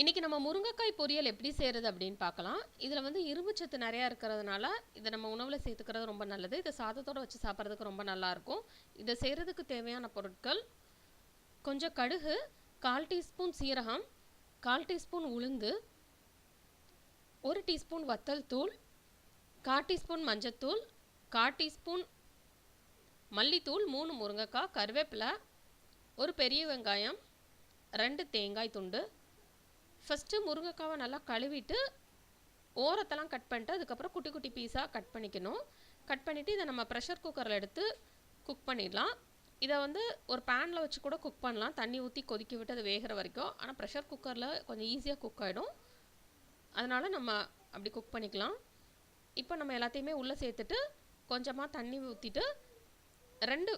இன்றைக்கி நம்ம முருங்கைக்காய் பொரியல் எப்படி செய்கிறது அப்படின்னு பார்க்கலாம். இதில் வந்து இரும்புச்சத்து நிறையா இருக்கிறதுனால இதை நம்ம உணவில் சேர்த்துக்கிறது ரொம்ப நல்லது. இதை சாதத்தோடு வச்சு சாப்பிட்றதுக்கு ரொம்ப நல்லாயிருக்கும். இதை செய்கிறதுக்கு தேவையான பொருட்கள்: கொஞ்சம் கடுகு, 1/4 டீஸ்பூன் சீரகம், 1/4 டீஸ்பூன் உளுந்து, 1 டீஸ்பூன் வத்தல் தூள், 1/4 டீஸ்பூன் மஞ்சத்தூள், 1/4 டீஸ்பூன் மல்லித்தூள், 3 முருங்கைக்காய், கருவேப்பிலை, ஒரு பெரிய வெங்காயம், 2 தேங்காய் துண்டு. ஃபஸ்ட்டு முருங்கைக்காவை நல்லா கழுவிட்டு ஓரத்தெல்லாம் கட் பண்ணிட்டு அதுக்கப்புறம் குட்டி குட்டி பீஸாக கட் பண்ணிக்கணும். கட் பண்ணிவிட்டு இதை நம்ம ப்ரெஷர் குக்கரில் எடுத்து குக் பண்ணிடலாம். இதை வந்து ஒரு பேனில் வச்சு கூட குக் பண்ணலாம், தண்ணி ஊற்றி கொதிக்க விட்டு அது வேகிற வரைக்கும். ஆனால் ப்ரெஷர் குக்கரில் கொஞ்சம் ஈஸியாக குக் ஆகிடும், அதனால் நம்ம அப்படி குக் பண்ணிக்கலாம். இப்போ நம்ம எல்லாத்தையுமே உள்ளே சேர்த்துட்டு கொஞ்சமாக தண்ணி ஊற்றிட்டு 2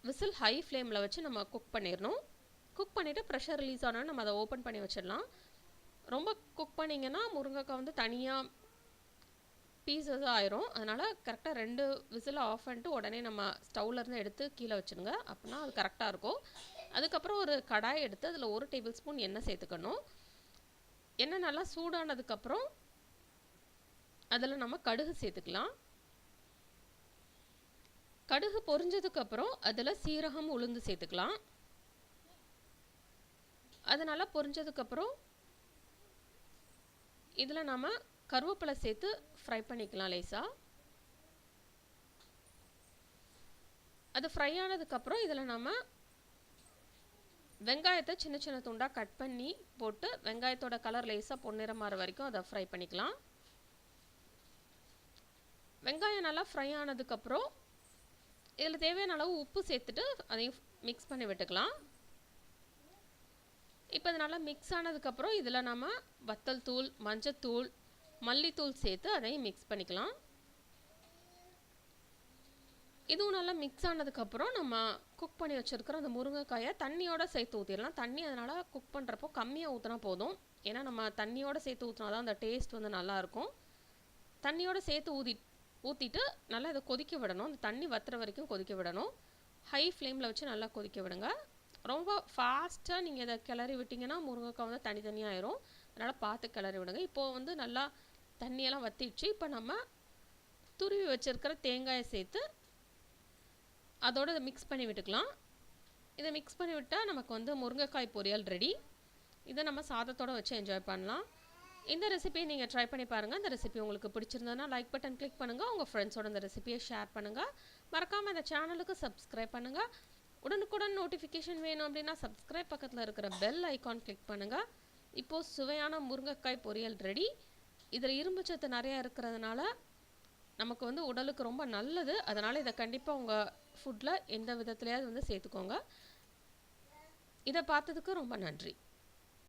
விசில் ஹை ஃப்ளேமில் வச்சு நம்ம குக் பண்ணிடணும். குக் பண்ணிவிட்டு ப்ரெஷர் ரிலீஸ் ஆனால் நம்ம அதை ஓப்பன் பண்ணி வச்சிடலாம். ரொம்ப குக் பண்ணிங்கன்னா முருங்கைக்காய் வந்து தனியாக பீஸஸ் ஆயிரும். அதனால் கரெக்டாக 2 விசில் ஆஃப் பண்ணிட்டு உடனே நம்ம ஸ்டவ்லேருந்து எடுத்து கீழே வச்சுடுங்க. அப்படின்னா அது கரெக்டாக இருக்கும். அதுக்கப்புறம் ஒரு கடாய் எடுத்து அதில் 1 டேபிள் ஸ்பூன் எண்ணெய் சேர்த்துக்கணும். எண்ணெய் நல்லா சூடானதுக்கப்புறம் அதில் நம்ம கடுகு சேர்த்துக்கலாம். கடுகு பொரிஞ்சதுக்கப்புறம் அதில் சீரகம், உளுந்து சேர்த்துக்கலாம். அது நல்லா பொரிஞ்சதுக்கப்புறம் இதில் நம்ம கருவேப்பிலை சேர்த்து ஃப்ரை பண்ணிக்கலாம் லேசாக. அது ஃப்ரை ஆனதுக்கப்புறம் இதில் நம்ம வெங்காயத்தை சின்ன சின்ன துண்டாக கட் பண்ணி போட்டு வெங்காயத்தோட கலர் லேசாக பொன்னிறம் மாற வரைக்கும் அதை ஃப்ரை பண்ணிக்கலாம். வெங்காயம் நல்லா ஃப்ரை ஆனதுக்கப்புறம் இதில் தேவையான அளவு உப்பு சேர்த்துட்டு அதையும் மிக்ஸ் பண்ணி விட்டுக்கலாம். இப்போ இது நல்லா மிக்ஸ் ஆனதுக்கப்புறம் இதில் நம்ம வத்தல் தூள், மஞ்சத்தூள், மல்லித்தூள் சேர்த்து அதையும் மிக்ஸ் பண்ணிக்கலாம். இதுவும் நல்லா மிக்ஸ் ஆனதுக்கப்புறம் நம்ம குக் பண்ணி வச்சுருக்கிற அந்த முருங்கைக்காயை தண்ணியோடு சேர்த்து ஊற்றிடலாம். தண்ணி அதனால் குக் பண்ணுறப்போ கம்மியாக ஊற்றினா போதும். ஏன்னா நம்ம தண்ணியோடு சேர்த்து ஊற்றினா தான் அந்த டேஸ்ட் வந்து நல்லாயிருக்கும். தண்ணியோடு சேர்த்து ஊற்றிட்டு நல்லா இதை கொதிக்க விடணும். அந்த தண்ணி வத்துற வரைக்கும் கொதிக்க விடணும். ஹை ஃப்ளேமில் வச்சு நல்லா கொதிக்க விடுங்க. ரொம்ப ஃபாஸ்ட்டாக நீங்கள் இதை கிளறி விட்டிங்கன்னா முருங்கைக்காய் வந்து தனித்தனியாக ஆயிரும். அதனால் பார்த்து கிளறி விடுங்க. இப்போது வந்து நல்லா தண்ணியெல்லாம் வற்றிடுச்சு. இப்போ நம்ம துருவி வச்சுருக்கிற தேங்காயை சேர்த்து அதோடு இதை மிக்ஸ் பண்ணி விட்டுக்கலாம். இதை மிக்ஸ் பண்ணி விட்டால் நமக்கு வந்து முருங்கைக்காய் பொரியல் ரெடி. இதை நம்ம சாதத்தோடு வச்சு என்ஜாய் பண்ணலாம். இந்த ரெசிபியை நீங்கள் ட்ரை பண்ணி பாருங்கள். இந்த ரெசிபி உங்களுக்கு பிடிச்சிருந்ததுன்னா லைக் பட்டன் கிளிக் பண்ணுங்கள். உங்கள் ஃப்ரெண்ட்ஸோட இந்த ரெசிபியை ஷேர் பண்ணுங்கள். மறக்காமல் இந்த சேனலுக்கு சப்ஸ்கிரைப் பண்ணுங்கள். உடனுக்குடன் நோட்டிஃபிகேஷன் வேணும் அப்படின்னா சப்ஸ்கிரைப் பக்கத்தில் இருக்கிற பெல் ஐக்கான் கிளிக் பண்ணுங்கள். இப்போது சுவையான முருங்கைக்காய் பொரியல் ரெடி. இதில் இரும்புச்சத்து நிறையா இருக்கிறதுனால நமக்கு வந்து உடலுக்கு ரொம்ப நல்லது. அதனால் இதை கண்டிப்பாக உங்கள் ஃபுட்டில் எந்த விதத்துலையாவது வந்து சேர்த்துக்கோங்க. இதை பார்த்ததுக்கு ரொம்ப நன்றி.